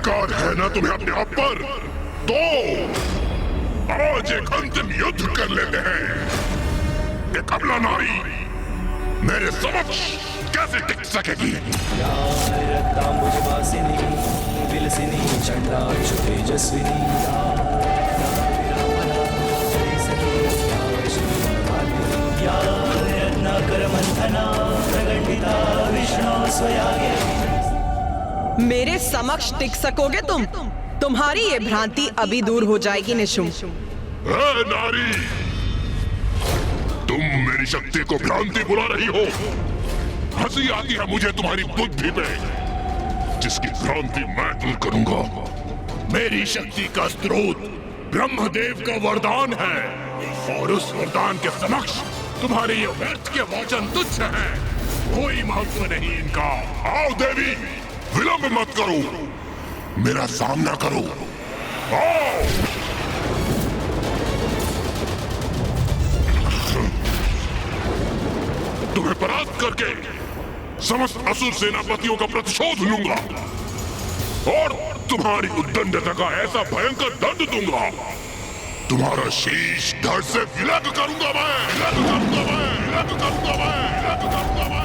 अधिकार है ना तुम्हें अपने आप पर, तो आज एक अंतिम युद्ध कर लेते हैं। एक अबला नारी मेरे समक्ष कैसे टिक सकेगी? मेरे समक्ष टिक सकोगे तुम? तुम्हारी ये भ्रांति अभी दूर हो जाएगी निशुम। नारी, तुम मेरी शक्ति को भ्रांति बुला रही हो। हंसी आती है मुझे तुम्हारी बुद्धि पे, जिसकी भ्रांति मैं दूर करूंगा। मेरी शक्ति का स्रोत ब्रह्मदेव का वरदान है, और उस वरदान के समक्ष तुम्हारे ये व्यर्थ के वचन तुच्छ हैं। कोई महत्व नहीं इनका। आओ देवी, विलंब मत करो, मेरा सामना करो। आओ। तुम्हें परास्त करके समस्त असुर सेनापतियों का प्रतिशोध लूंगा और तुम्हारी उद्दंडता का ऐसा भयंकर दंड दूंगा, तुम्हारा शीश धड़ से विलग करूंगा मैं, विलग करूंगा मैं, विलग करूंगा मैं, विलग करूंगा मैं।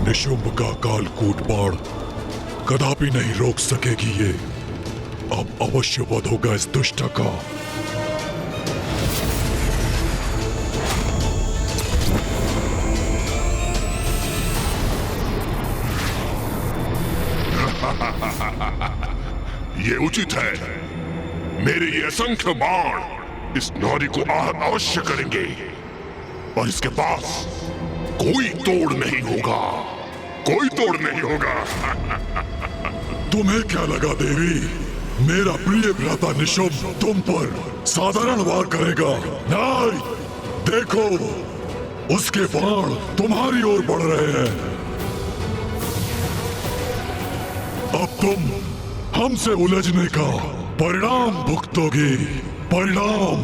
निशुंभ का कालकूट बाण कदापि नहीं रोक सकेगी ये। अब अवश्य वध होगा इस दुष्ट का। ये उचित है। मेरे ये असंख्य बाण इस नारी को आहत अवश्य करेंगे, और इसके पास कोई तोड़ नहीं होगा, कोई तोड़ नहीं होगा। तुम्हें क्या लगा देवी, मेरा प्रिय भ्राता निशुंभ तुम पर साधारण वार करेगा? नहीं, देखो उसके बाण तुम्हारी ओर बढ़ रहे हैं। अब तुम हमसे उलझने का परिणाम भुगतोगी। परिणाम।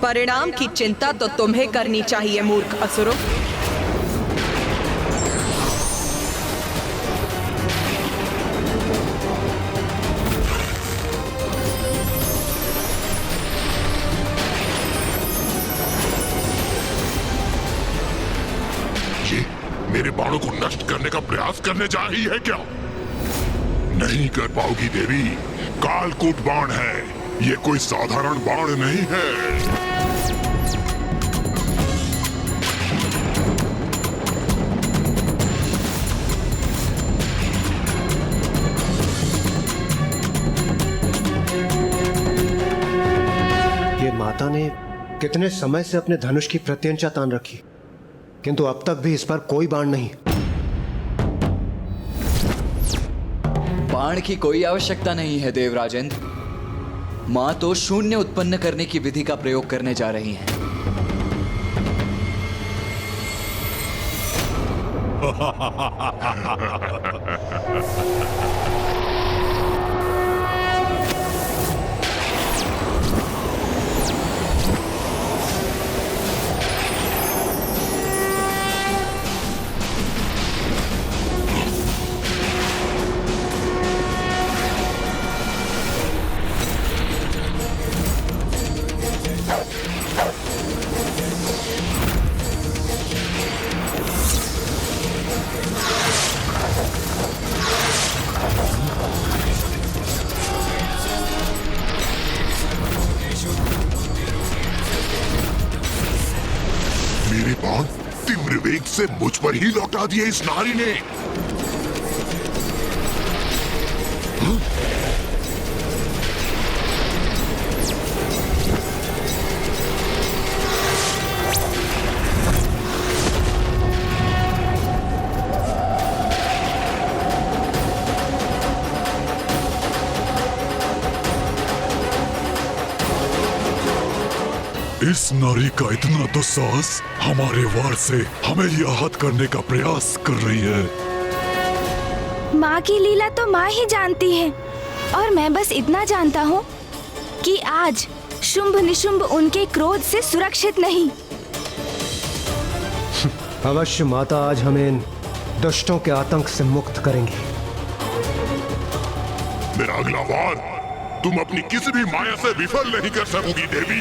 परिणाम की चिंता तो तुम्हें करनी चाहिए मूर्ख असुरों। मेरे बाणों को नष्ट करने का प्रयास करने जा रही है क्या? नहीं कर पाओगी देवी। कालकूट बाण है, ये कोई साधारण बाण नहीं है। ये माता ने कितने समय से अपने धनुष की प्रत्यंचा तान रखी, किंतु अब तक भी इस पर कोई बाण नहीं। बाण की कोई आवश्यकता नहीं है देवराजेंद्र। मां तो शून्य उत्पन्न करने की विधि का प्रयोग करने जा रही हैं। मेरे बाण तीव्र वेग से मुझ पर ही लौटा दिए इस नारी ने। इस नारी का इतना दुस्साहस हमारे वार से हमें ही आहत करने का प्रयास कर रही है। माँ की लीला तो माँ ही जानती है, और मैं बस इतना जानता हूँ कि आज शुंभ निशुंभ उनके क्रोध से सुरक्षित नहीं। अवश्य माता आज हमें इन दुष्टों के आतंक से मुक्त करेंगी। मेरा अगला वार तुम अपनी किसी भी माया से विफल नहीं कर सकोगी देवी।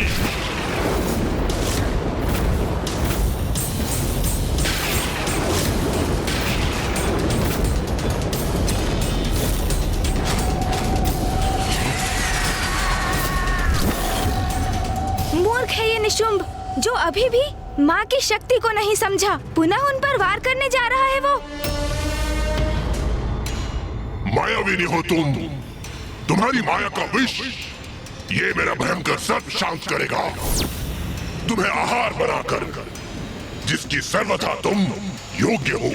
मूर्ख है ये निशुंभ, जो अभी भी माँ की शक्ति को नहीं समझा। पुनः उन पर वार करने जा रहा है वो। मायाविनी हो तुम, तुम्हारी माया का विष ये मेरा भयंकर सर्प शांत करेगा, तुम्हें आहार बनाकर, जिसकी सर्वथा तुम योग्य हो।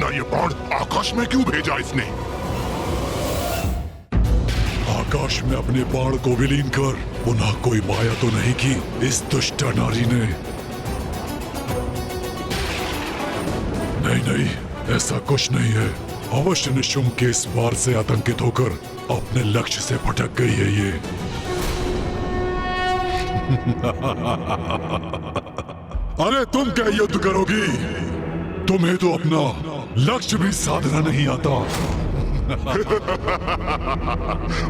ये बाण आकाश में क्यों भेजा इसने? आकाश में अपने बाण को विलीन कर पुनः कोई माया तो नहीं की इस दुष्ट नारी ने? नहीं नहीं, ऐसा कुछ नहीं है। अवश्य निशुंभ के इस वार से आतंकित होकर अपने लक्ष्य से भटक गई है ये। अरे तुम क्या युद्ध करोगी? तुम्हें तो अपना लक्ष्य भी साधना नहीं आता।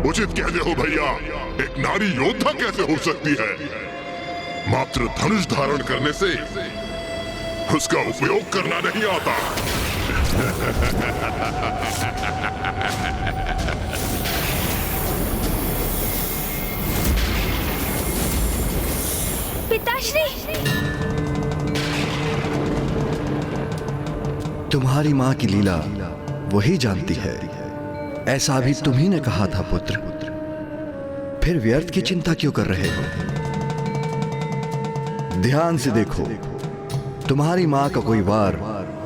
उचित कहते हो भैया, एक नारी योद्धा कैसे हो सकती है? मात्र धनुष धारण करने से उसका उपयोग करना नहीं आता। पिताश्री, तुम्हारी माँ की लीला वही जानती है, ऐसा भी तुम्ही ने कहा था पुत्र। फिर व्यर्थ की चिंता क्यों कर रहे हो? ध्यान से देखो, तुम्हारी माँ का कोई वार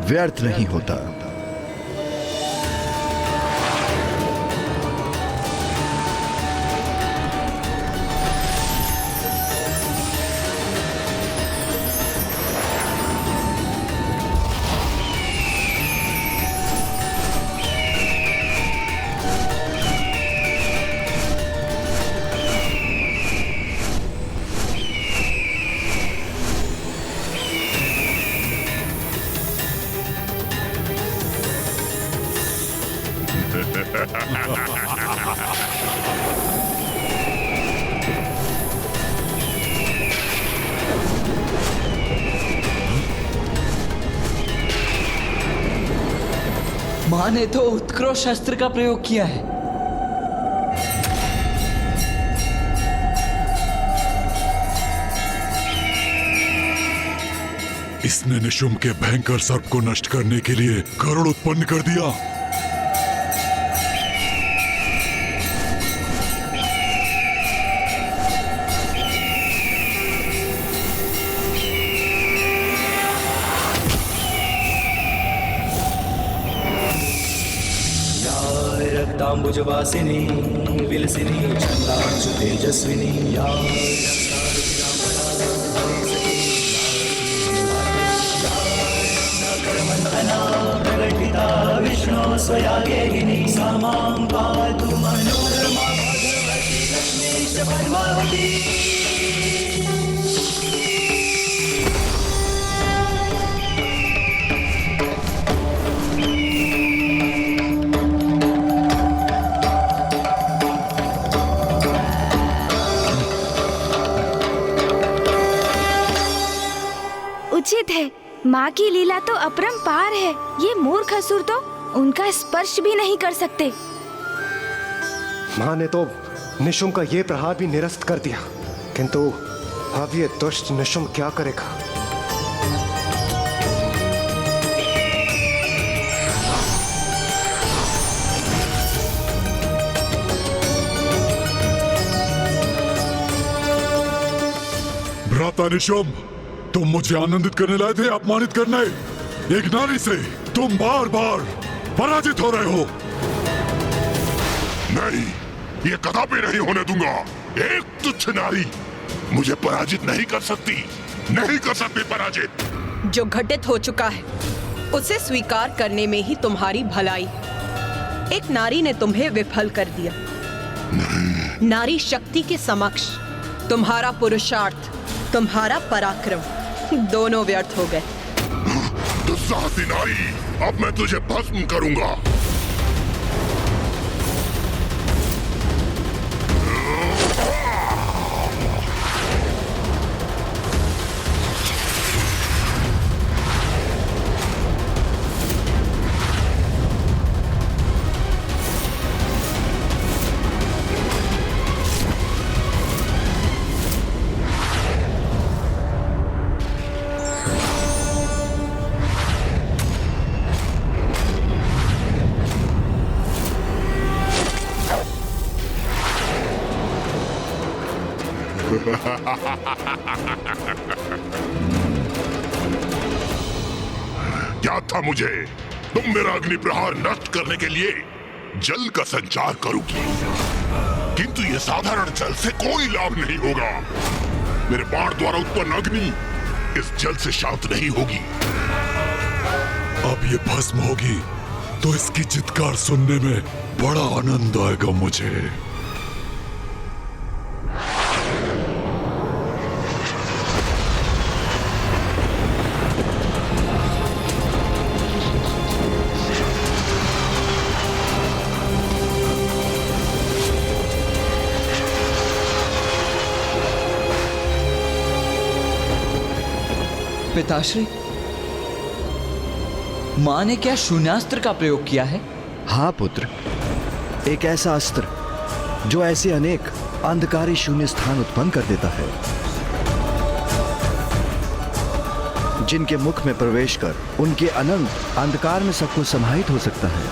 व्यर्थ नहीं होता। मां ने तो उत्कृष्ट शस्त्र का प्रयोग किया है। इसने निशुंभ के भयंकर सर्प को नष्ट करने के लिए गरुड़ उत्पन्न कर दिया। रक्तांबुजवासिनी विलसिनी छंदांशु तेजस्विनी या कर्म स्वयागेहिनी सा मां पातु मनोरमा भगवती लक्ष्मीश पद्मावती। उचित है, माँ की लीला तो अपरंपार है। ये मूर्ख असुर तो उनका स्पर्श भी नहीं कर सकते। माँ ने तो निशुम्भ का ये प्रहार भी निरस्त कर दिया, किंतु अब ये दुष्ट निशुम्भ क्या करेगा? भ्राता निशुम्भ, तुम मुझे आनंदित करने लाए थे, अपमानित करने। एक नारी से तुम बार बार पराजित हो रहे हो। नहीं, ये कदापि नहीं होने दूंगा। एक तुच्छ नारी मुझे पराजित नहीं कर सकती, नहीं कर सकती पराजित। जो घटित हो चुका है उसे स्वीकार करने में ही तुम्हारी भलाई। एक नारी ने तुम्हें विफल कर दिया। नारी शक्ति के समक्ष तुम्हारा पुरुषार्थ, तुम्हारा पराक्रम दोनों व्यर्थ हो गए। दुस्साहसी नारी, अब मैं तुझे भस्म करूंगा। क्या था मुझे? तुम मेरा अग्नि प्रहार नष्ट करने के लिए जल का संचार करोगी, किंतु ये साधारण जल से कोई लाभ नहीं होगा। मेरे बाण द्वारा उत्पन्न अग्नि इस जल से शांत नहीं होगी। अब ये भस्म होगी तो इसकी चित्कार सुनने में बड़ा आनंद आएगा मुझे। पिताश्री, माँ ने क्या शून्यास्त्र का प्रयोग किया है? हाँ पुत्र, एक ऐसा अस्त्र जो ऐसे अनेक अंधकारी शून्य स्थान उत्पन्न कर देता है, जिनके मुख में प्रवेश कर उनके अनंत अंधकार में सबको समाहित हो सकता है।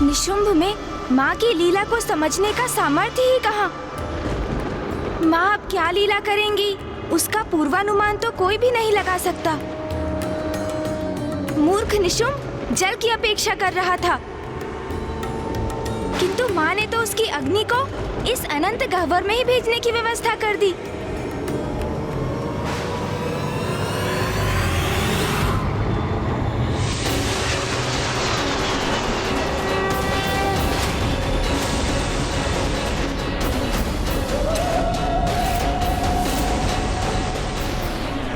निशुंभ में माँ की लीला को समझने का सामर्थ्य ही कहाँ? माँ अब क्या लीला करेंगी, उसका पूर्वानुमान तो कोई भी नहीं लगा सकता। मूर्ख निशुंभ जल की अपेक्षा कर रहा था, किंतु माँ ने तो उसकी अग्नि को इस अनंत गह्वर में ही भेजने की व्यवस्था कर दी।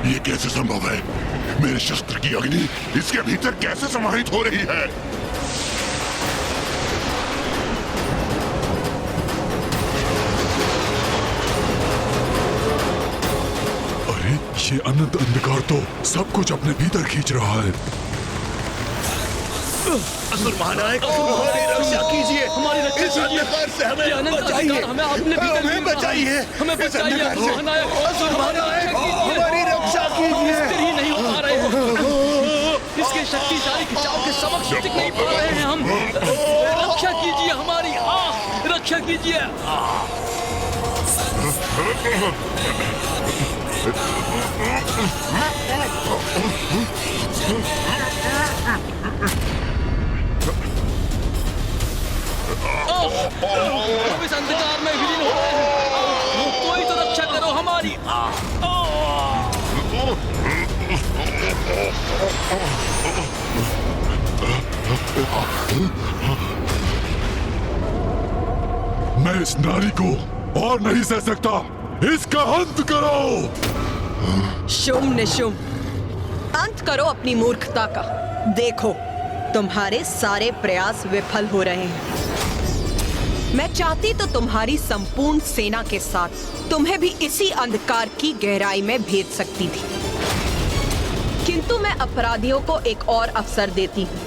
ये कैसे संभव है? मेरे शस्त्र की अग्नि इसके भीतर कैसे समाहित हो रही है? अरे ये अनंत अंधकार तो सब कुछ अपने भीतर खींच रहा है। असुर महानायक, हमारी रक्षा कीजिए, हमारी रक्षा कीजिए, अंधकार से हमें बचाइए, हमें बचाइए, हमें बचाइए, असुर महानायक, हमारी रक्षा कीजिए। नहीं हो पा रहे हैं, इसके शक्तिशाली खिंचाव के समक्ष टिक नहीं पा रहे हैं हम। रक्षा कीजिए हमारी, रक्षा कीजिए। हम इस अंधकार में विलीन हो रहे हैं, कोई तो रक्षा करो हमारी। मैं इस नारी को और नहीं सह सकता। इसका अंत करो। शुंभ निशुंभ, अंत करो अपनी मूर्खता का। देखो, तुम्हारे सारे प्रयास विफल हो रहे हैं। मैं चाहती तो तुम्हारी संपूर्ण सेना के साथ तुम्हें भी इसी अंधकार की गहराई में भेज सकती थी, किंतु मैं अपराधियों को एक और अवसर देती हूँ,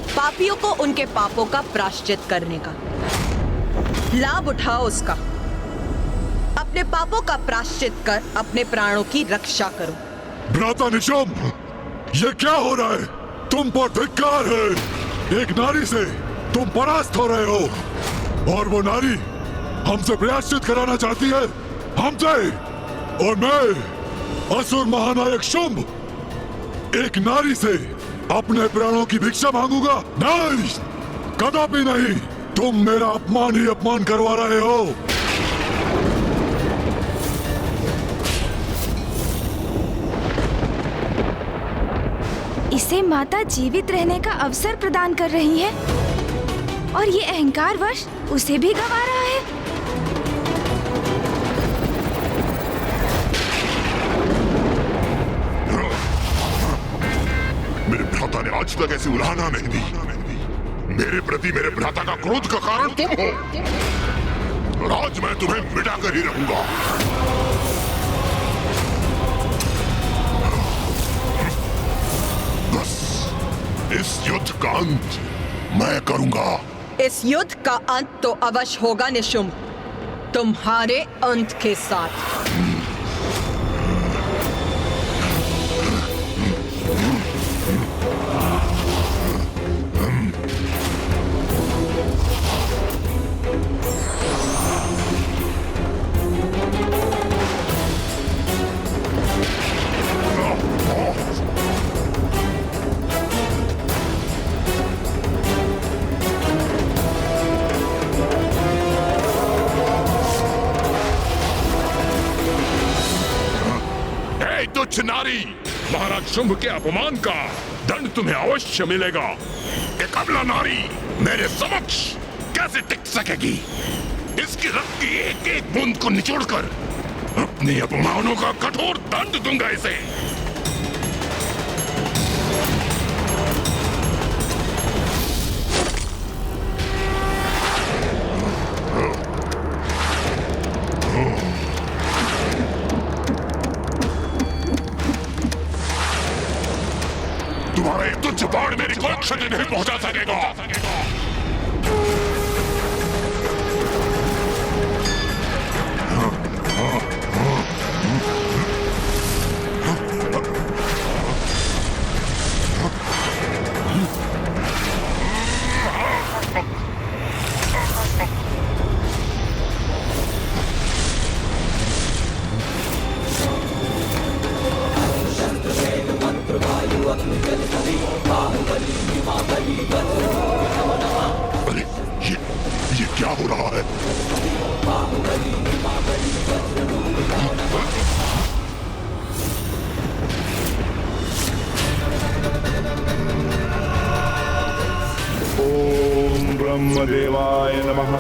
पापियों को उनके पापों का प्रायश्चित करने का। लाभ उठाओ उसका। अपने पापों का प्रायश्चित कर अपने प्राणों की रक्षा करो। भ्राता निशुंभ, ये क्या हो रहा है? तुम पर धिक्कार है। एक नारी से तुम परास्त हो रहे हो, और वो नारी हमसे प्रायश्चित कराना चाहती है, हमसे। और मैं असुर महानायक शुंभ एक नारी से अपने प्राणों की भिक्षा मांगूंगा? नहीं, कदापि नहीं। तुम मेरा अपमान ही अपमान करवा रहे हो। इसे माता जीवित रहने का अवसर प्रदान कर रही है, और ये अहंकारवश उसे भी गंवा रहा है। मेरे भ्राता ने आज तक ऐसी उलाहना नहीं दी। मेरे प्रति मेरे भ्राता का क्रोध का कारण तुम हो, और आज मैं तुम्हें मिटाकर ही रहूंगा। बस इस युद्ध का अंत मैं करूंगा। इस युद्ध का अंत तो अवश्य होगा निशुंभ, तुम्हारे अंत के साथ। तुच्छ नारी, महाराज शुंभ के अपमान का दंड तुम्हें अवश्य मिलेगा। एक अबला नारी मेरे समक्ष कैसे टिक सकेगी? इसकी रक्त की एक एक बूंद को निचोड़कर अपने अपमानों का कठोर दंड दूंगा इसे। तुम्हारा एक तुच्छ बाण मेरी कोई क्षति नहीं पहुंचा सकेगा। अरे ये क्या हो रहा है? ओम ब्रह्मदेवाय नमः।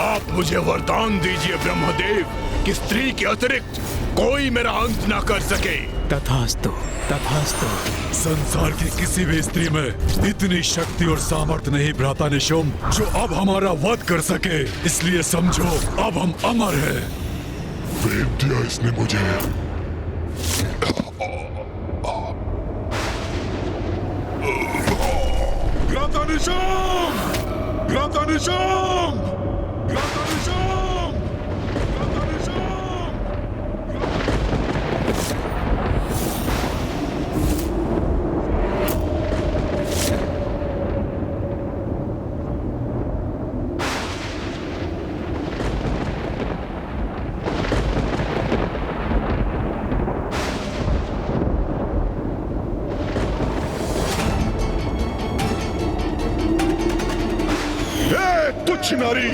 आप मुझे वरदान दीजिए ब्रह्मदेव कि स्त्री के अतिरिक्त कोई मेरा अंत ना कर सके। तथास्तु, तथास्तु। संसार की किसी भी स्त्री में इतनी शक्ति और सामर्थ्य नहीं भ्राता निशुंभ, जो अब हमारा वध कर सके। इसलिए समझो, अब हम अमर हैं। प्रेम दिया इसने मुझे। भ्राता निशुंभ! भ्राता निशुंभ! भ्राता निशुंभ! भ्राता निशुंभ! तुच्छ नारी,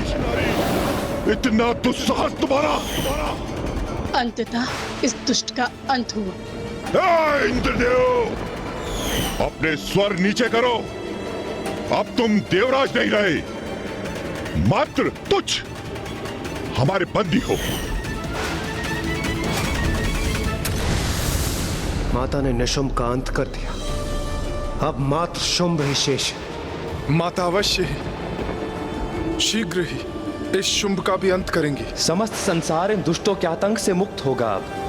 इतना दुस्साहस तुम्हारा! अंततः इस दुष्ट का अंत हुआ। इंद्रदेव, अपने स्वर नीचे करो। अब तुम देवराज नहीं रहे, मात्र तुच्छ हमारे बंदी हो। माता ने निशुंभ का अंत कर दिया, अब मात्र शुंभ ही शेष है। माता अवश्य ही शीघ्र ही इस शुंभ का भी अंत करेंगी। समस्त संसार इन दुष्टों के आतंक से मुक्त होगा अब।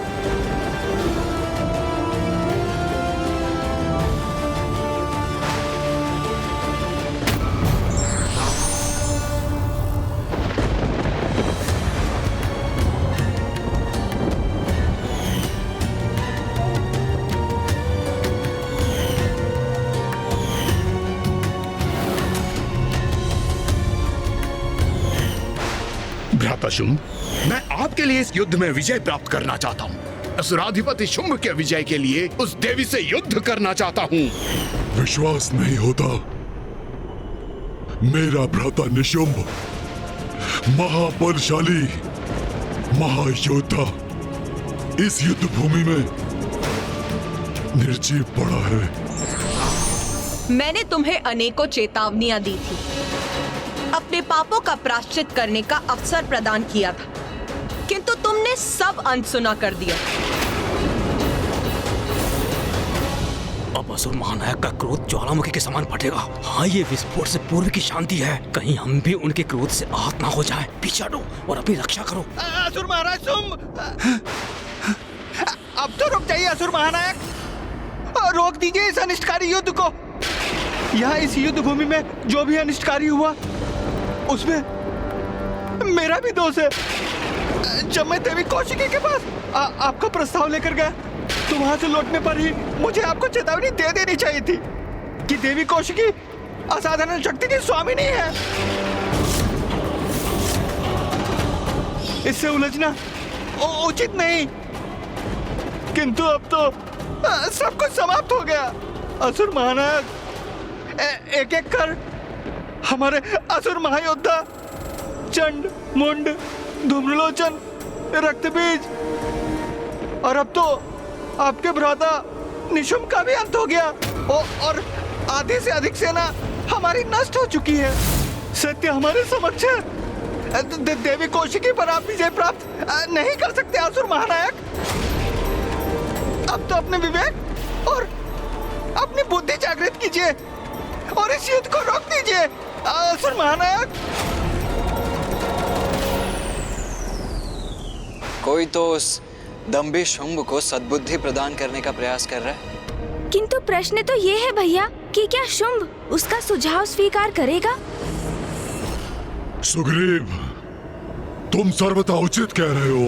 भ्राता शुंभ, मैं आपके लिए इस युद्ध में विजय प्राप्त करना चाहता हूँ। असुराधिपति शुंभ के विजय के लिए उस देवी से युद्ध करना चाहता हूँ। विश्वास नहीं होता? मेरा भ्राता निशुंभ महाबलशाली महायोद्धा इस युद्ध भूमि में निर्जीव पड़ा है। मैंने तुम्हें अनेकों चेतावनियां दी थी, अपने पापों का प्रायश्चित करने का अवसर प्रदान किया था, किंतु तुमने सब अनसुना कर दिया। अब असुर महानायक का क्रोध ज्वालामुखी के समान फटेगा। हाँ, ये विस्फोट से पूर्व की शांति है, कहीं हम भी उनके क्रोध से आहत ना हो जाए। पीछे हटो और अपनी रक्षा करो। असुर महाराज शुंभ, अब तो रुक जाइए असुर महानायक, रोक दीजिए इस अनिष्टकारी युद्ध को। यहाँ इस युद्ध भूमि में जो भी अनिष्टकारी हुआ उसमें मेरा भी दोष है। जब मैं देवी कौशिकी के पास आपका प्रस्ताव लेकर गया तो वहां से लौटने पर ही मुझे आपको चेतावनी दे देनी चाहिए थी कि देवी कौशिकी असाधारण शक्ति की स्वामिनी है। इससे उलझना उचित नहीं, किंतु अब तो सब कुछ समाप्त हो गया। असुर महानायक, एक एक कर हमारे असुर महायोद्धा चंड, मुंड, धूम्रलोचन, रक्तबीज और अब तो आपके भ्राता निशुंभ का भी अंत हो गया और आधे से अधिक सेना हमारी नष्ट हो चुकी है। सत्य हमारे समक्ष है। देवी कौशिकी पर आप विजय प्राप्त नहीं कर सकते असुर महानायक। अब तो अपने विवेक और अपनी बुद्धि जागृत कीजिए और इस युद्ध को रोक दीजिए असुर महानायक। कोई तो उस दंभी शुंभ को सद्बुद्धि प्रदान करने का प्रयास कर रहा है। किंतु प्रश्न तो ये है भैया कि क्या शुंभ उसका सुझाव स्वीकार करेगा? सुग्रीव, तुम सर्वथा उचित कह रहे हो।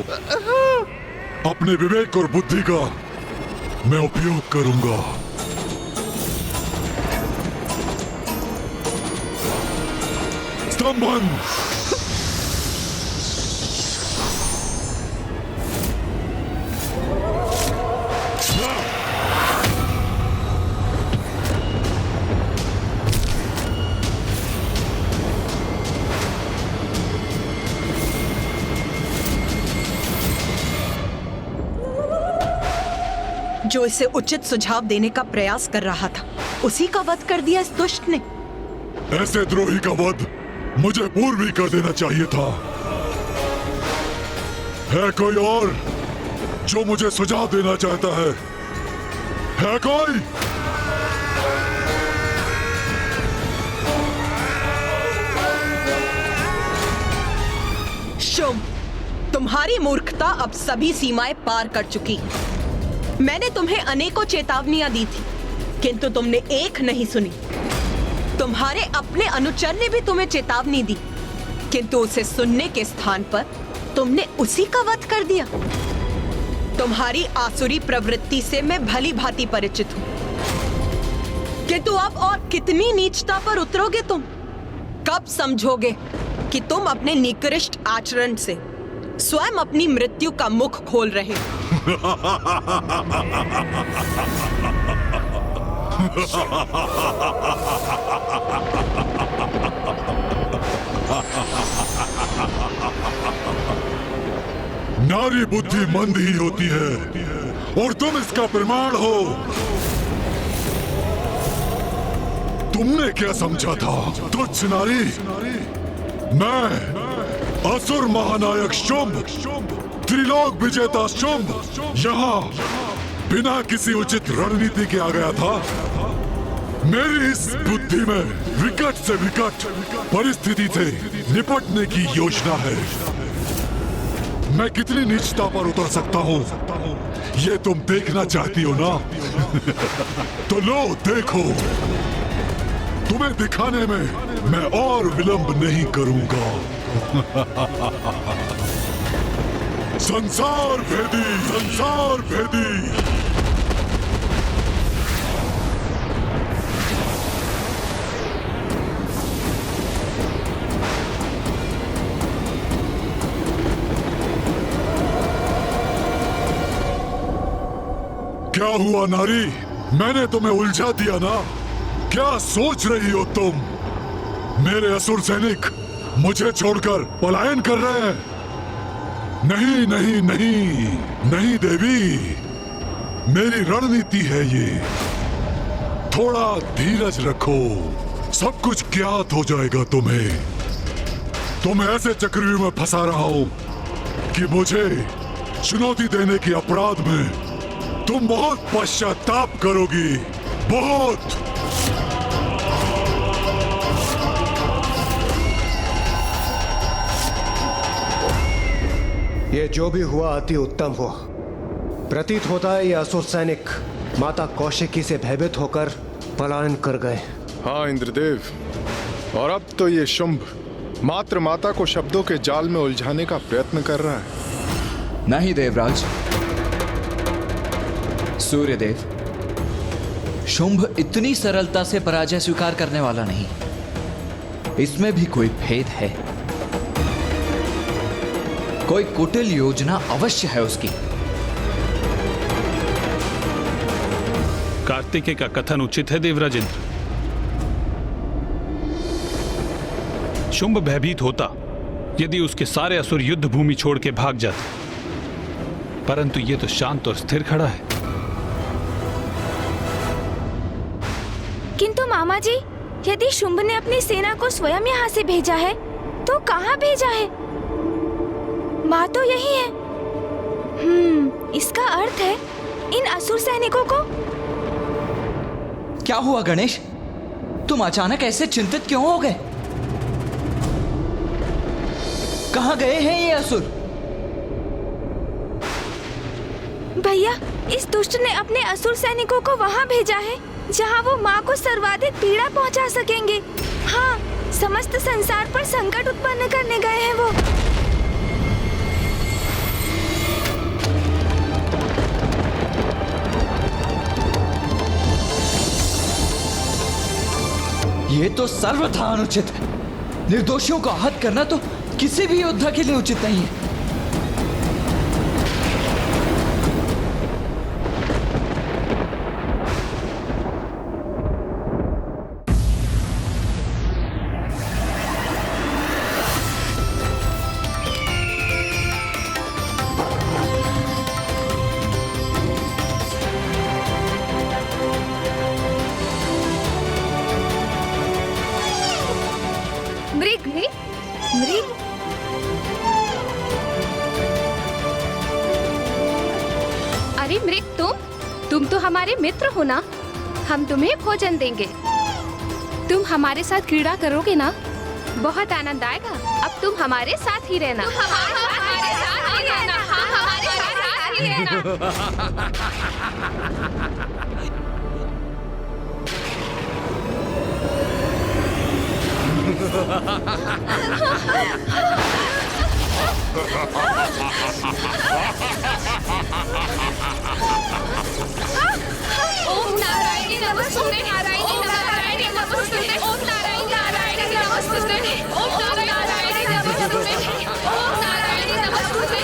अपने विवेक और बुद्धि का मैं उपयोग करूंगा। स्तंभन, जो इसे उचित सुझाव देने का प्रयास कर रहा था उसी का वध कर दिया इस दुष्ट ने। ऐसे द्रोही का वध मुझे पूर्व ही कर देना चाहिए था। है कोई और जो मुझे सुझाव देना चाहता है? है कोई? शुंभ, तुम्हारी मूर्खता अब सभी सीमाएं पार कर चुकी है। मैंने तुम्हें अनेकों चेतावनियां दी थी, किंतु तुमने एक नहीं सुनी। तुम्हारे अपने अनुचर ने भी तुम्हें चेतावनी दी, किंतु उसे सुनने के स्थान पर तुमने उसी का वध कर दिया। तुम्हारी आसुरी प्रवृत्ति से मैं भली भांति परिचित हूं, किंतु अब और कितनी नीचता पर उतरोगे तुम? कब समझोगे कि तुम अपने निकृष्ट आचरण से स्वयं अपनी मृत्यु का मुख खोल रहे हो? नारी बुद्धि मंद ही होती है और तुम इसका प्रमाण हो। तुमने क्या समझा था तुच्छ नारी? मैं असुर महानायक शुंभ, त्रिलोक विजेता शुंभ यहाँ बिना किसी उचित रणनीति के आ गया था। मेरी इस बुद्धि में विकट से विकट परिस्थिति से निपटने की योजना है। मैं कितनी नीचता पर उतर सकता हूँ ये तुम देखना चाहती हो ना? तो लो देखो, तुम्हें दिखाने में मैं और विलंब नहीं करूंगा। संसार भेदी, संसार भेदी। क्या हुआ नारी? मैंने तुम्हें उलझा दिया ना? क्या सोच रही हो तुम? मेरे असुर सैनिक मुझे छोड़कर पलायन कर रहे हैं? नहीं नहीं नहीं नहीं देवी, मेरी रणनीति है ये। थोड़ा धीरज रखो, सब कुछ ज्ञात हो जाएगा तुम्हें। तुम्हें ऐसे चक्रव्यूह में फंसा रहा हूं कि मुझे चुनौती देने के अपराध में तुम बहुत पश्चाताप करोगी, बहुत। ये जो भी हुआ अति उत्तम हुआ। प्रतीत होता है ये असुर सैनिक माता कौशिकी से भयभीत होकर पलायन कर गए। हाँ इंद्रदेव, और अब तो ये शुंभ मात्र माता को शब्दों के जाल में उलझाने का प्रयत्न कर रहा है। नहीं देवराज, सूर्यदेव, शुंभ इतनी सरलता से पराजय स्वीकार करने वाला नहीं। इसमें भी कोई भेद है, कोई कुटिल योजना अवश्य है उसकी। कार्तिकेय का कथन उचित है देवराजेंद्र। शुंभ भयभीत होता यदि उसके सारे असुर युद्ध भूमि छोड़ के भाग जाते, परंतु ये तो शांत और स्थिर खड़ा है। किंतु मामा जी, यदि शुंभ ने अपनी सेना को स्वयं यहाँ से भेजा है तो कहाँ भेजा है? बात तो यही है। इसका अर्थ है इन असुर सैनिकों को। क्या हुआ गणेश? तुम अचानक ऐसे चिंतित क्यों हो गए? कहाँ गए हैं ये असुर? भैया, इस दुष्ट ने अपने असुर सैनिकों को वहाँ भेजा है जहाँ वो माँ को सर्वाधिक पीड़ा पहुँचा सकेंगे। हाँ, समस्त संसार पर संकट उत्पन्न करने गए हैं वो। ये तो सर्वथा अनुचित है। निर्दोषियों को आहत करना तो किसी भी योद्धा के लिए उचित नहीं है। मृग, मृग, अरे मृग, तुम तो हमारे मित्र हो ना। हम तुम्हें भोजन देंगे। तुम हमारे साथ क्रीड़ा करोगे ना? बहुत आनंद आएगा। अब तुम हमारे साथ ही रहना। ओम नारायणी नमस्तुते, नारायणी नारायणी नमस्तुते, ओम नारायणी नारायणी नमस्तुते, ओम नारायणी नमस्तुते, ओम नारायणी नमस्तुते,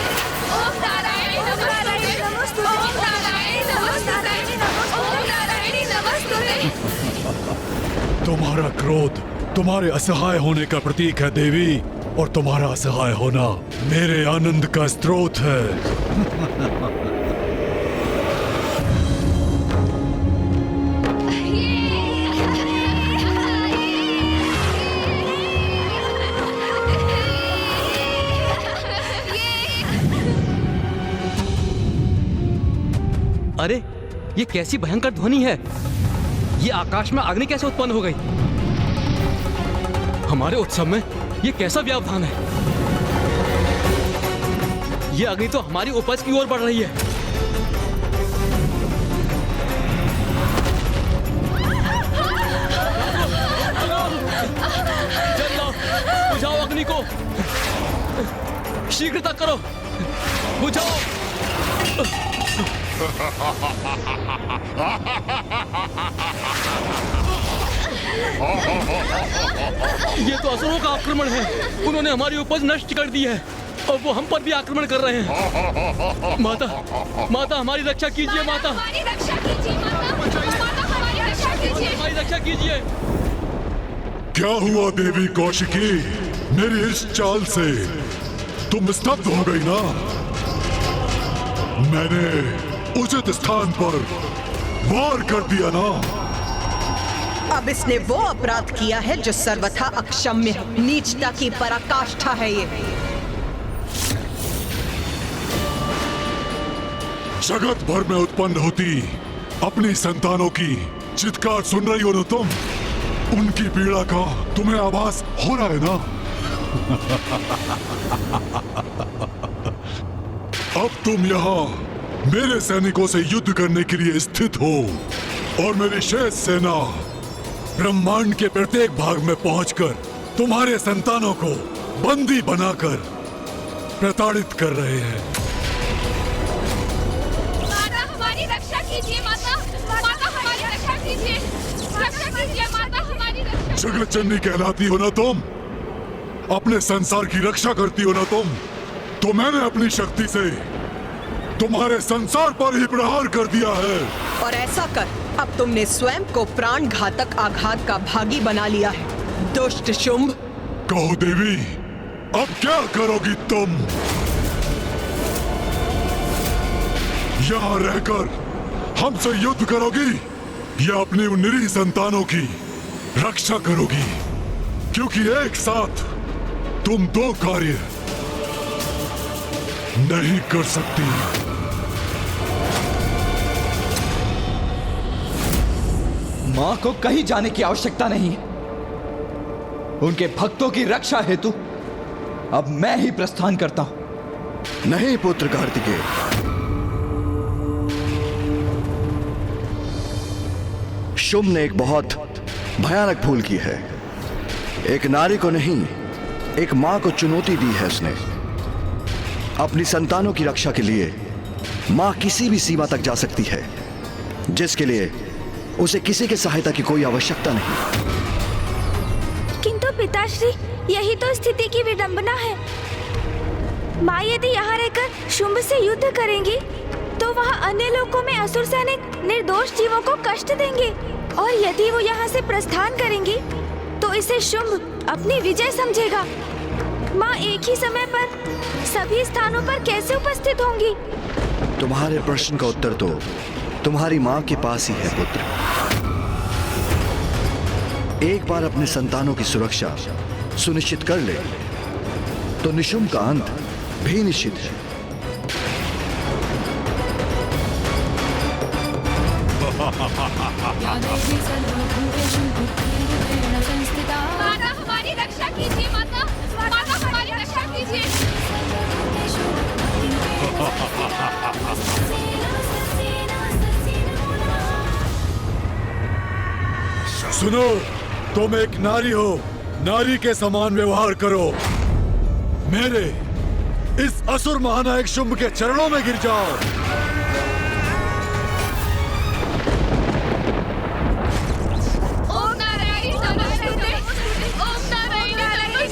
ओम नारायणी नमस्तुते, ओम नारायणी नमस्तुते, ओम नारायणी नमस्तुते। तुम्हारा क्रोध तुम्हारे असहाय होने का प्रतीक है देवी, और तुम्हारा असहाय होना मेरे आनंद का स्रोत है। अरे ये कैसी भयंकर ध्वनि है? ये आकाश में अग्नि कैसे उत्पन्न हो गई? हमारे उत्सव में ये कैसा व्यवधान है? ये अग्नि तो हमारी उपज की ओर बढ़ रही है। बुझाओ अग्नि को, शीघ्रता करो, बुझाओ। ये तो असुरों का आक्रमण है। उन्होंने हमारी उपज नष्ट कर दी है और वो हम पर भी आक्रमण कर रहे हैं। माता, माता हमारी रक्षा कीजिए। माता हमारी रक्षा कीजिए। माता हमारी रक्षा कीजिए। हमारी रक्षा कीजिए। क्या हुआ देवी कौशिकी? मेरी इस चाल से तुम स्तब्ध हो गई ना? मैंने उचित स्थान पर वार कर दिया ना? अब इसने वो अपराध किया है जो सर्वथा अक्षम्य है। नीचता की पराकाष्ठा है ये। जगत भर में उत्पन्न होती अपनी संतानों की चित्कार सुन रही हो ना तुम? उनकी पीड़ा का तुम्हें आभास हो रहा है ना? अब तुम यहाँ मेरे सैनिकों से युद्ध करने के लिए स्थित हो और मेरी शेष सेना ब्रह्मांड के प्रत्येक भाग में पहुंचकर तुम्हारे संतानों को बंदी बनाकर प्रताड़ित कर रहे हैं। माता हमारी रक्षा कीजिए। माता, माता हमारी रक्षा कीजिए। रक्षा कीजिए माता, हमारी रक्षा। जगत जननी कहलाती हो ना तुम? अपने संसार की रक्षा करती हो ना तुम? तो मैंने अपनी शक्ति से तुम्हारे संसार पर ही प्रहार कर दिया है। और ऐसा कर अब तुमने स्वयं को प्राण घातक आघात का भागी बना लिया है। दुष्ट शुंभ। कहो देवी, अब क्या करोगी तुम? यहाँ रहकर हमसे युद्ध करोगी या अपनी उन निरीह संतानों की रक्षा करोगी? क्योंकि एक साथ तुम दो कार्य नहीं कर सकती। मां को कहीं जाने की आवश्यकता नहीं। उनके भक्तों की रक्षा हेतु अब मैं ही प्रस्थान करता हूं। नहीं पुत्र कार्तिकेय, शुंभ ने एक बहुत भयानक भूल की है। एक नारी को नहीं, एक मां को चुनौती दी है उसने। अपनी संतानों की रक्षा के लिए मां किसी भी सीमा तक जा सकती है, जिसके लिए उसे किसी की सहायता की कोई आवश्यकता नहीं। किंतु पिताश्री, यही तो स्थिति की विडंबना है। माँ यदि यहाँ रहकर शुंभ से युद्ध करेंगी तो वहाँ अन्य लोकों में असुर सैनिक निर्दोष जीवों को कष्ट देंगे, और यदि वो यहाँ से प्रस्थान करेंगी तो इसे शुंभ अपनी विजय समझेगा। माँ एक ही समय पर सभी स्थानों पर कैसे उपस्थित होंगी? तुम्हारे प्रश्न का उत्तर तो तुम्हारी मां के पास ही है पुत्र। एक बार अपने संतानों की सुरक्षा सुनिश्चित कर ले तो निशुंभ का अंत भी निश्चित है। माता हमारी रक्षा कीजिए। माता, माता हमारी रक्षा कीजिए। सुनो, तुम एक नारी हो, नारी के समान व्यवहार करो। मेरे इस असुर महानायक शुंभ के चरणों में गिर जाओ। ओम नारायण नमस्ते। ओम नारायण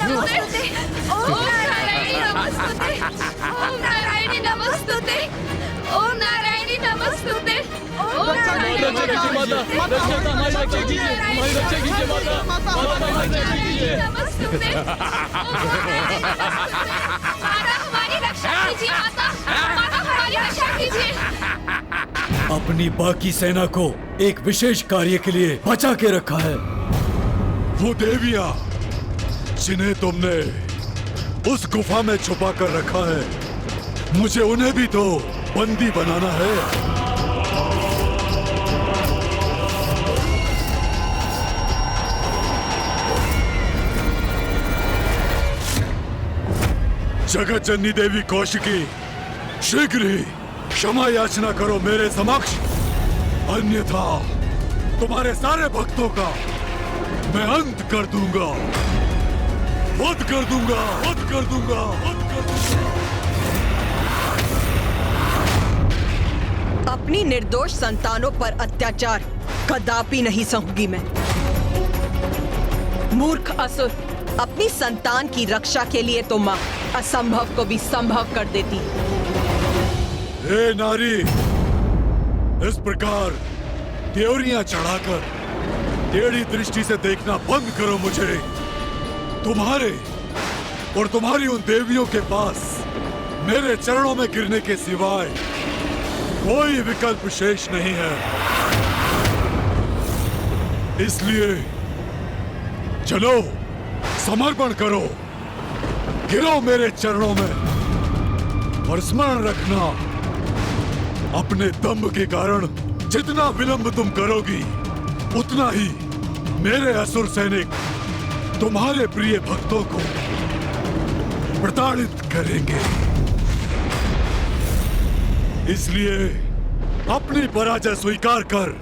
नमस्ते। ओम नारायण नमस्ते। ओम नारायण नमस्ते। ओम नारायण नमस्ते। ओम नारायण अपनी बाकी सेना को एक विशेष कार्य के लिए बचा के रखा है। वो देवियां जिन्हें तुमने उस गुफा में छुपा कर रखा है, मुझे उन्हें भी तो बंदी बनाना है। जगत जननी देवी कौशिकी, शीघ्र ही क्षमा याचना करो मेरे समक्ष, अन्यथा तुम्हारे सारे भक्तों का मैं अंत कर दूंगा, वध कर दूंगा, वध कर दूंगा, वध कर दूंगा। अपनी निर्दोष संतानों पर अत्याचार कदापि नहीं सहूंगी मैं। मूर्ख असुर, अपनी संतान की रक्षा के लिए तो मां असंभव को भी संभव कर देती। हे नारी, इस प्रकार त्योरियां चढ़ाकर टेढ़ी दृष्टि से देखना बंद करो मुझे। तुम्हारे और तुम्हारी उन देवियों के पास मेरे चरणों में गिरने के सिवाय कोई विकल्प शेष नहीं है। इसलिए चलो, समर्पण करो, गिरो मेरे चरणों में और स्मरण रखना, अपने दम्भ के कारण जितना विलंब तुम करोगी उतना ही मेरे असुर सैनिक तुम्हारे प्रिय भक्तों को प्रताड़ित करेंगे। इसलिए अपनी पराजय स्वीकार कर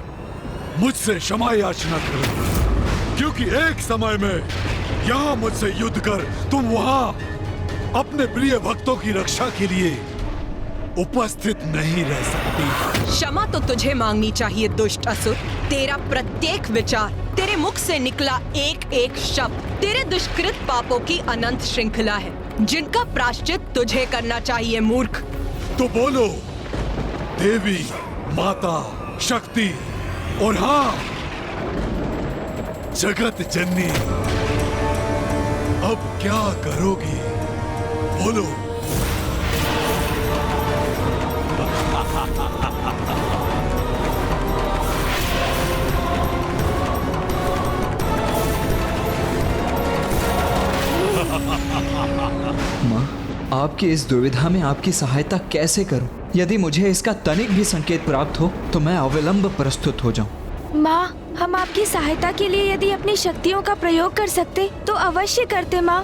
मुझसे क्षमा याचना करो, क्योंकि एक समय में यहाँ मुझसे युद्ध कर तुम वहाँ अपने प्रिय भक्तों की रक्षा के लिए उपस्थित नहीं रह सकती। क्षमा तो तुझे मांगनी चाहिए दुष्ट असुर। तेरा प्रत्येक विचार, तेरे मुख से निकला एक एक शब्द तेरे दुष्कृत पापों की अनंत श्रृंखला है, जिनका प्रायश्चित तुझे करना चाहिए मूर्ख। तो बोलो देवी, माता, शक्ति और हाँ, जगत जननी, अब क्या करोगी? बोलो। माँ, आपकी इस दुविधा में आपकी सहायता कैसे करूं? यदि मुझे इसका तनिक भी संकेत प्राप्त हो तो मैं अविलंब प्रस्तुत हो जाऊं। माँ, हम आपकी सहायता के लिए यदि अपनी शक्तियों का प्रयोग कर सकते तो अवश्य करते माँ।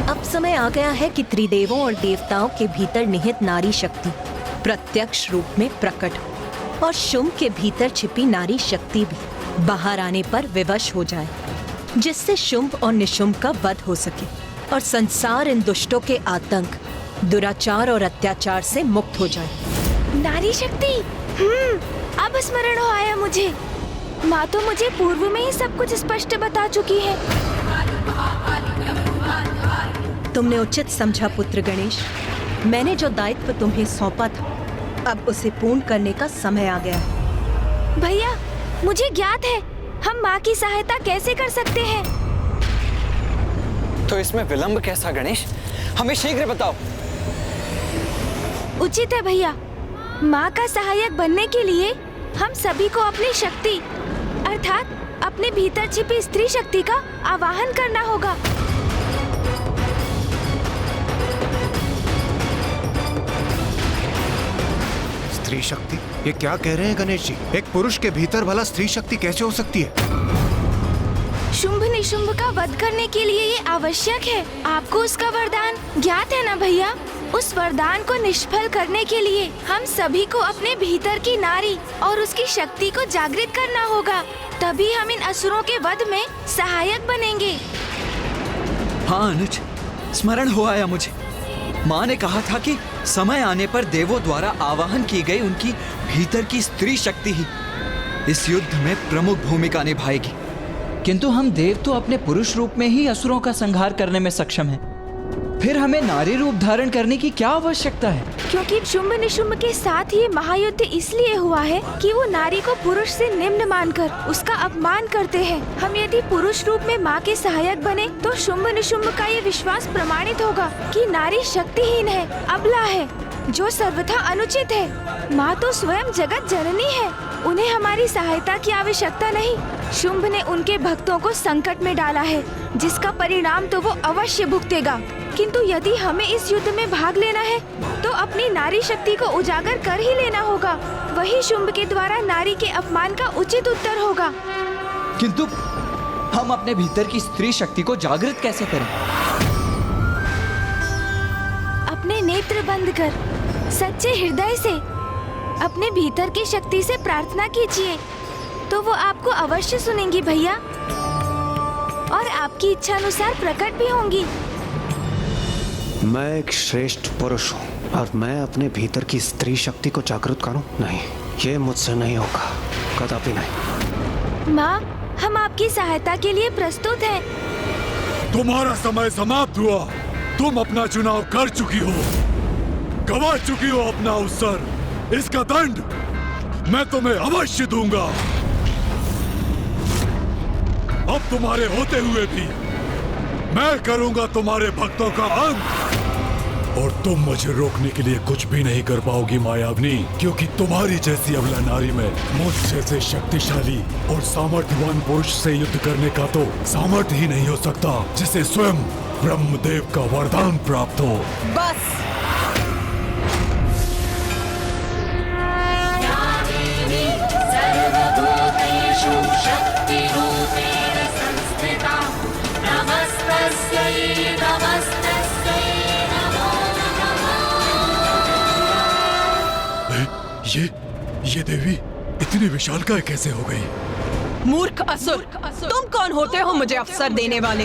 अब समय आ गया है कि त्रिदेवों और देवताओं के भीतर निहित नारी शक्ति प्रत्यक्ष रूप में प्रकट हो और शुंभ के भीतर छिपी नारी शक्ति भी बाहर आने पर विवश हो जाए, जिससे शुंभ और निशुंभ का वध हो सके और संसार इन दुष्टों के आतंक, दुराचार और अत्याचार से मुक्त हो जाए। नारी शक्ति, अब स्मरण हो आया मुझे। माँ तो मुझे पूर्व में ही सब कुछ स्पष्ट बता चुकी है। तुमने उचित समझा पुत्र गणेश। मैंने जो दायित्व तुम्हें सौंपा था, अब उसे पूर्ण करने का समय आ गया है। भैया, मुझे ज्ञात है हम माँ की सहायता कैसे कर सकते हैं। तो इसमें विलंब कैसा गणेश? हमें शीघ्र बताओ। उचित है भैया, माँ का सहायक बनने के लिए हम सभी को अपनी शक्ति अर्थात अपने भीतर छिपी स्त्री शक्ति का आवाहन करना होगा। स्त्री शक्ति? ये क्या कह रहे हैं गणेश जी? एक पुरुष के भीतर भला स्त्री शक्ति कैसे हो सकती है? शुंभ निशुंभ का वध करने के लिए ये आवश्यक है। आपको उसका वरदान ज्ञात है ना भैया? उस वरदान को निष्फल करने के लिए हम सभी को अपने भीतर की नारी और उसकी शक्ति को जागृत करना होगा, तभी हम इन असुरों के वध में सहायक बनेंगे। हाँ अनुज, स्मरण हो आया मुझे। माँ ने कहा था कि समय आने पर देवों द्वारा आवाहन की गई उनकी भीतर की स्त्री शक्ति ही इस युद्ध में प्रमुख भूमिका निभाएगी। किंतु हम देव तो अपने पुरुष रूप में ही असुरों का संहार करने में सक्षम हैं। फिर हमें नारी रूप धारण करने की क्या आवश्यकता है? क्योंकि शुंभ निशुंभ के साथ ये महायुद्ध इसलिए हुआ है कि वो नारी को पुरुष से निम्न मानकर उसका अपमान करते हैं। हम यदि पुरुष रूप में माँ के सहायक बने तो शुंभ निशुंभ का ये विश्वास प्रमाणित होगा कि नारी शक्तिहीन है, अबला है, जो सर्वथा अनुचित है। माँ तो स्वयं जगत जननी है, उन्हें हमारी सहायता की आवश्यकता नहीं। शुंभ ने उनके भक्तों को संकट में डाला है, जिसका परिणाम तो वो अवश्य भुगतेगा। किंतु यदि हमें इस युद्ध में भाग लेना है तो अपनी नारी शक्ति को उजागर कर ही लेना होगा। वही शुंभ के द्वारा नारी के अपमान का उचित उत्तर होगा। किंतु हम अपने भीतर की स्त्री शक्ति को जागृत कैसे करें? बंद कर सच्चे हृदय से अपने भीतर की शक्ति से प्रार्थना कीजिए, तो वो आपको अवश्य सुनेंगी भैया, और आपकी इच्छा अनुसार प्रकट भी होंगी। मैं एक श्रेष्ठ पुरुष हूँ और मैं अपने भीतर की स्त्री शक्ति को जागृत करूँ? नहीं, ये मुझसे नहीं होगा, कदापि नहीं। माँ, हम आपकी सहायता के लिए प्रस्तुत हैं। तुम्हारा समय समाप्त हुआ। तुम अपना चुनाव कर चुकी हो, गवा चुकी हो अपना अवसर। इसका दंड मैं तुम्हें अवश्य दूंगा। अब तुम्हारे होते हुए भी मैं करूंगा तुम्हारे भक्तों का अंत, और तुम मुझे रोकने के लिए कुछ भी नहीं कर पाओगी मायावनी, क्योंकि तुम्हारी जैसी अबला नारी में मुझ जैसे शक्तिशाली और सामर्थ्यवान पुरुष से युद्ध करने का तो सामर्थ्य ही नहीं हो सकता जिसे स्वयं ब्रह्मदेव का वरदान प्राप्त हो। बस ये देवी इतनी विशालकाय कैसे हो गई? मूर्ख असुर, तुम कौन होते हो मुझे अवसर देने वाले?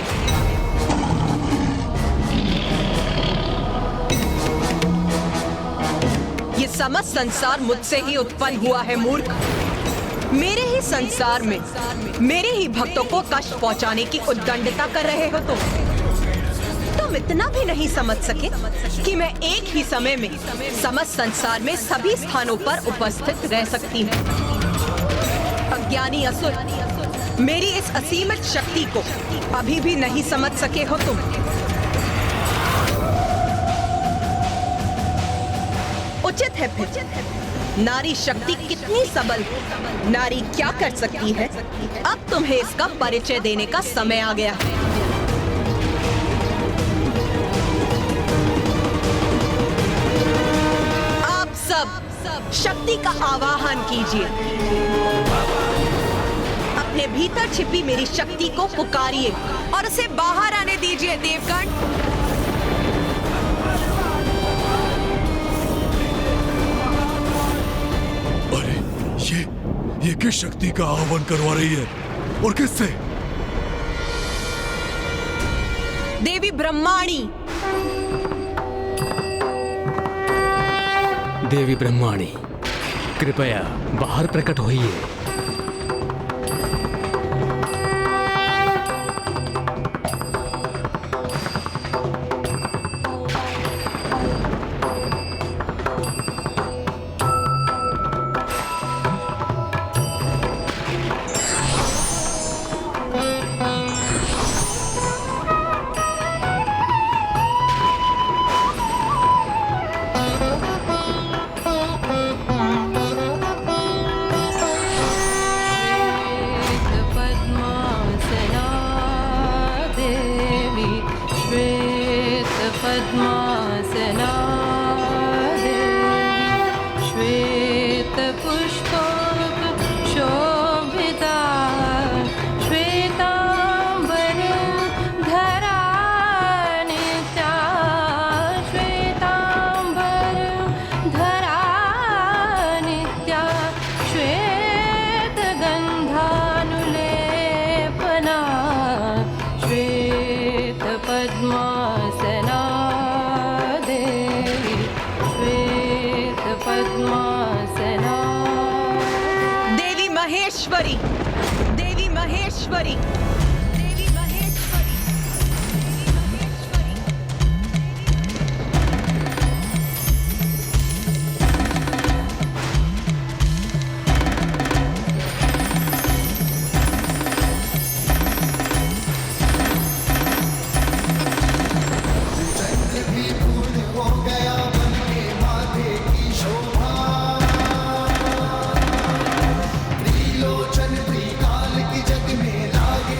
ये समस्त संसार मुझसे ही उत्पन्न हुआ है मूर्ख। मेरे ही संसार में मेरे ही भक्तों को कष्ट पहुंचाने की उद्दंडता कर रहे हो तुम इतना भी नहीं समझ सके कि मैं एक ही समय में समस्त संसार में सभी स्थानों पर उपस्थित रह सकती हूँ। अज्ञानी असुर, मेरी इस असीमित शक्ति को अभी भी नहीं समझ सके हो तुम। उचित है फिर, नारी शक्ति कितनी सबल, नारी क्या कर सकती है, अब तुम्हें इसका परिचय देने का समय आ गया है। सब शक्ति का आवाहन कीजिए, अपने भीतर छिपी मेरी शक्ति को पुकारिए और उसे बाहर आने दीजिए देवगण। अरे ये किस शक्ति का आह्वान करवा रही है और किससे? देवी ब्रह्माणी। देवी ब्रह्माणी, कृपया बाहर प्रकट होइए। देवी महेश्वरी, देवी महेश्वरी, देवी महेश्वरी। त्रिलोचन त्रिकाल की जग में लागे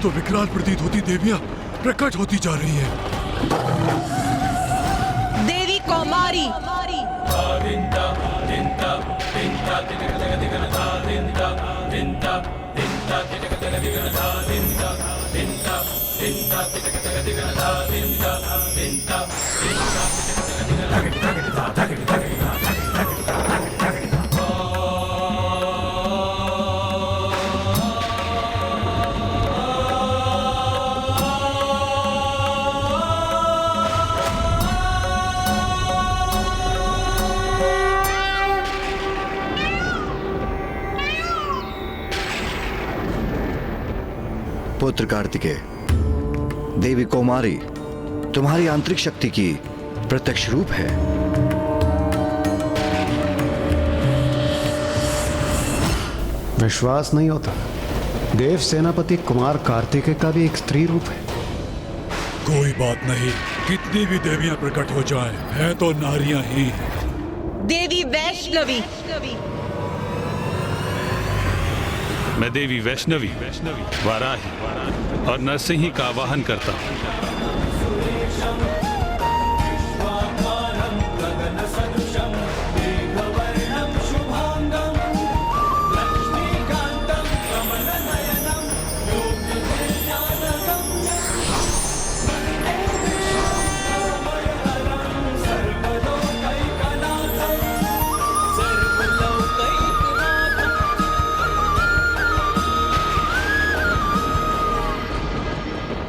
तो विकराल प्रतीत होती देवियां प्रकट होती जा रही हैं। देवी कौमारी, पुत्र कार्तिकेय, देवी कौमारी तुम्हारी आंतरिक शक्ति की प्रत्यक्ष रूप है। विश्वास नहीं होता। देव सेनापति कुमार कार्तिकेय का भी एक स्त्री रूप है। कोई बात नहीं, कितनी भी देवियां प्रकट हो जाएं, हैं तो नारियां ही। देवी वैष्णवी, मैं देवी वैष्णवी, वाराही और नरसिंही का आवाहन करता हूँ।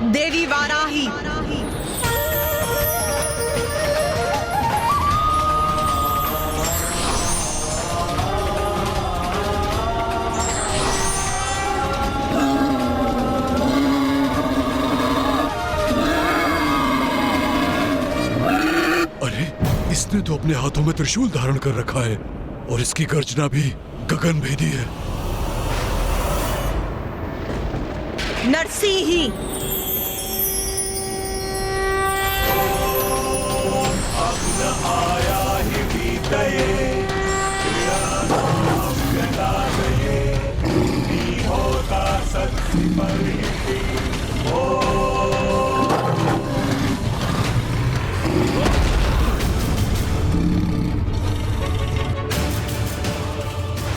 देवी वाराही, अरे इसने तो अपने हाथों में त्रिशूल धारण कर रखा है और इसकी गर्जना भी गगन भेदी है। नरसिंही,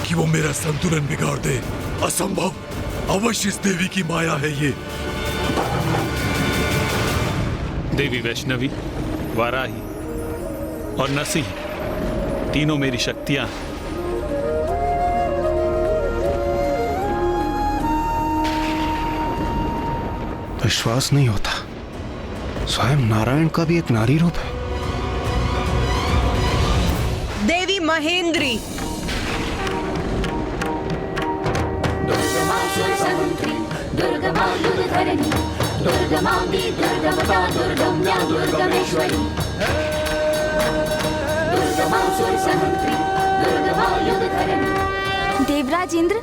कि वो मेरा संतुलन बिगाड़ दे, असंभव। अवश्य इस देवी की माया है ये। देवी वैष्णवी, वाराही और नरसिंही तीनों मेरी शक्तियां हैं। विश्वास नहीं होता। स्वयं नारायण का भी एक नारी रूप है। देवी महेंद्री, देवराज इंद्र,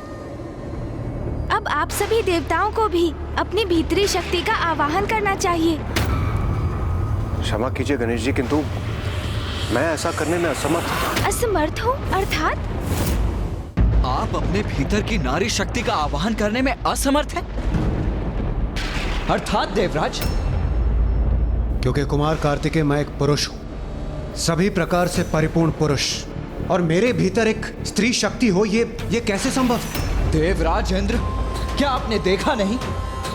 अब आप सभी देवताओं को भी अपनी भीतरी शक्ति का आवाहन करना चाहिए। क्षमा कीजिए गणेश जी, किंतु मैं ऐसा करने में असमर्थ। असमर्थ हो अर्थात? आप अपने भीतर की नारी शक्ति का आवाहन करने में असमर्थ हैं? अर्थात देवराज? क्योंकि कुमार कार्तिकेय मैं एक पुरुष हूं, सभी प्रकार से परिपूर्ण पुरुष, और मेरे भीतर एक स्त्री शक्ति हो, ये कैसे संभव है? देवराज इंद्र, क्या आपने देखा नहीं?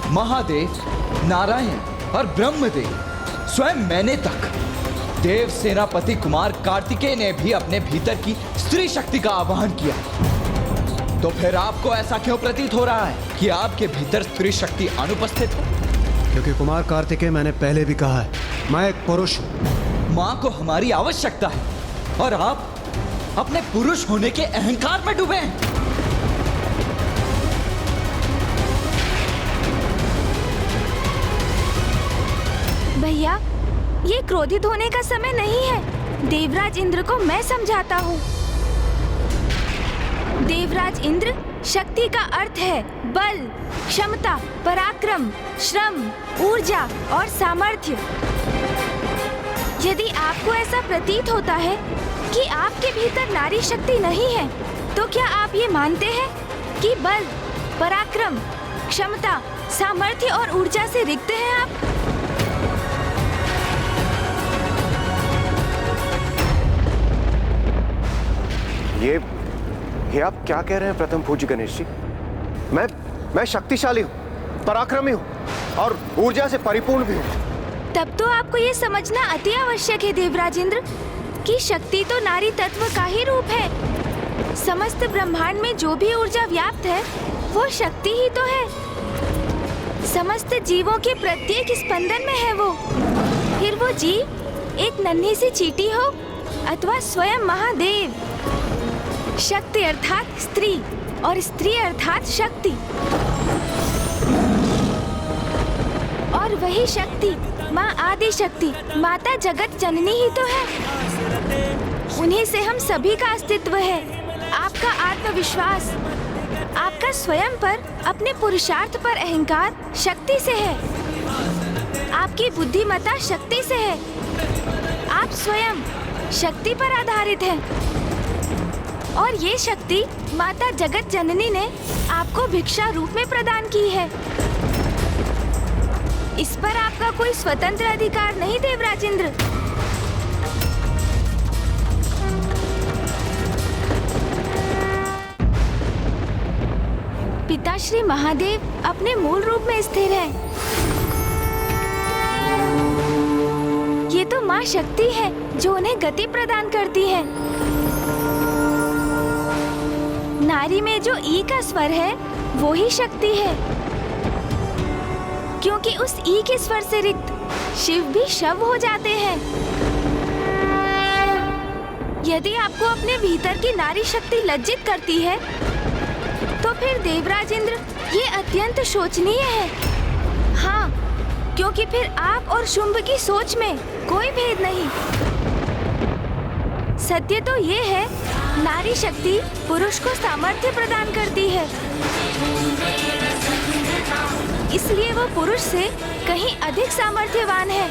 महादेव, नारायण और ब्रह्मदेव, स्वयं मैंने तक, देव सेनापति कुमार कार्तिकेय ने भी अपने भीतर की स्त्री शक्ति का आवाहन किया। तो फिर आपको ऐसा क्यों प्रतीत हो रहा है कि आपके भीतर स्त्री शक्ति अनुपस्थित है? क्योंकि कुमार कार्तिकेय, मैंने पहले भी कहा है, मैं एक पुरुष हूं। माँ को हमारी आवश्यकता है और आप अपने पुरुष होने के अहंकार में डूबे हैं। भैया, ये क्रोधित होने का समय नहीं है। देवराज इंद्र को मैं समझाता हूँ। देवराज इंद्र, शक्ति का अर्थ है बल, क्षमता, पराक्रम, श्रम, ऊर्जा और सामर्थ्य। यदि आपको ऐसा प्रतीत होता है कि आपके भीतर नारी शक्ति नहीं है, तो क्या आप ये मानते हैं कि बल, पराक्रम, क्षमता, सामर्थ्य और ऊर्जा से रिक्त हैं आप। ये आप क्या कह रहे हैं प्रथम पूज्य गणेश जी? मैं शक्तिशाली हूँ, पराक्रमी हूँ और ऊर्जा से परिपूर्ण भी हूँ। तब तो आपको ये समझना अति आवश्यक है देवराजेंद्र कि शक्ति तो नारी तत्व का ही रूप है। समस्त ब्रह्मांड में जो भी ऊर्जा व्याप्त है वो शक्ति ही तो है। समस्त जीवों के प्रत्येक स्पंदन में है वो। फिर वो जीव एक नन्ही सी चींटी हो अथवा स्वयं महादेव। शक्ति अर्थात स्त्री और स्त्री अर्थात शक्ति, और वही शक्ति माँ आदि शक्ति माता जगत जननी ही तो है। उन्हीं से हम सभी का अस्तित्व है। आपका आत्मविश्वास, आपका स्वयं पर अपने पुरुषार्थ पर अहंकार शक्ति से है। आपकी बुद्धिमत्ता शक्ति से है। आप स्वयं शक्ति पर आधारित हैं। और ये शक्ति माता जगत जननी ने आपको भिक्षा रूप में प्रदान की है। इस पर आपका कोई स्वतंत्र अधिकार नहीं देवराजेंद्र। पिताश्री महादेव अपने मूल रूप में स्थिर हैं। ये तो माँ शक्ति है जो उन्हें गति प्रदान करती है। नारी में जो ई का स्वर है वो ही शक्ति है, क्योंकि उस ई के स्वर से रिक्त शिव भी शव हो जाते हैं। यदि आपको अपने भीतर की नारी शक्ति लज्जित करती है तो फिर देवराजेंद्र ये अत्यंत शोचनीय है। हाँ, क्योंकि फिर आप और शुंभ की सोच में कोई भेद नहीं। सत्य तो ये है, नारी शक्ति पुरुष को सामर्थ्य प्रदान करती है, इसलिए वो पुरुष से कहीं अधिक सामर्थ्यवान है।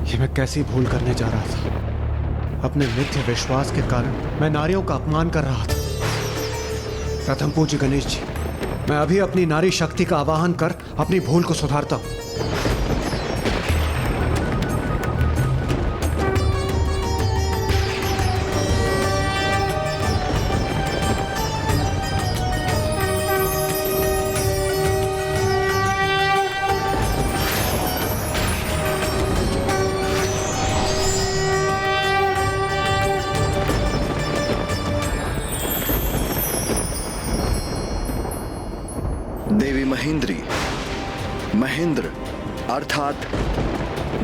ये मैं कैसी भूल करने जा रहा था। अपने मिथ्य विश्वास के कारण मैं नारियों का अपमान कर रहा था। प्रथम पूज्य गणेश जी, मैं अभी अपनी नारी शक्ति का आवाहन कर अपनी भूल को सुधारता हूं। देवी महेंद्री, महेंद्र अर्थात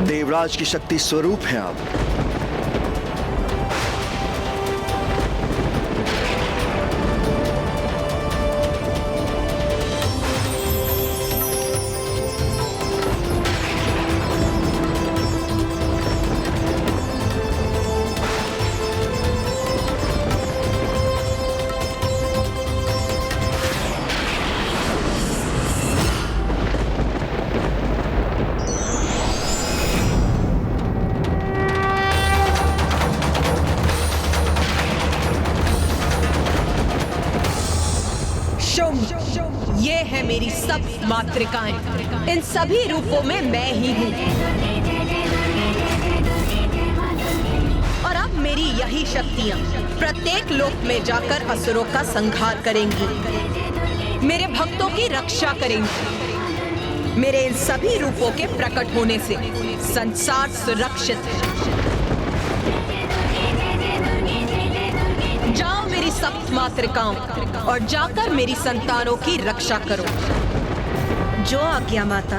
देवराज की शक्ति स्वरूप हैं आप। ये है मेरी सब मातृकाएं। इन सभी रूपों में मैं ही हूँ। और अब मेरी यही शक्तियाँ प्रत्येक लोक में जाकर असुरों का संहार करेंगी, मेरे भक्तों की रक्षा करेंगी। मेरे इन सभी रूपों के प्रकट होने से संसार सुरक्षित है। जाओ मेरी सप्त मातृकाओं और जाकर मेरी संतानों की रक्षा करो। जो आज्ञा माता।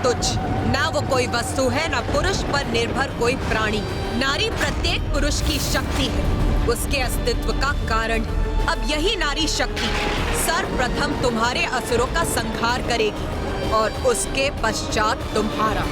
तुच्छ। ना वो कोई वस्तु है, ना पुरुष पर निर्भर कोई प्राणी। नारी प्रत्येक पुरुष की शक्ति है, उसके अस्तित्व का कारण। अब यही नारी शक्ति सर्वप्रथम तुम्हारे असुरों का संहार करेगी और उसके पश्चात तुम्हारा।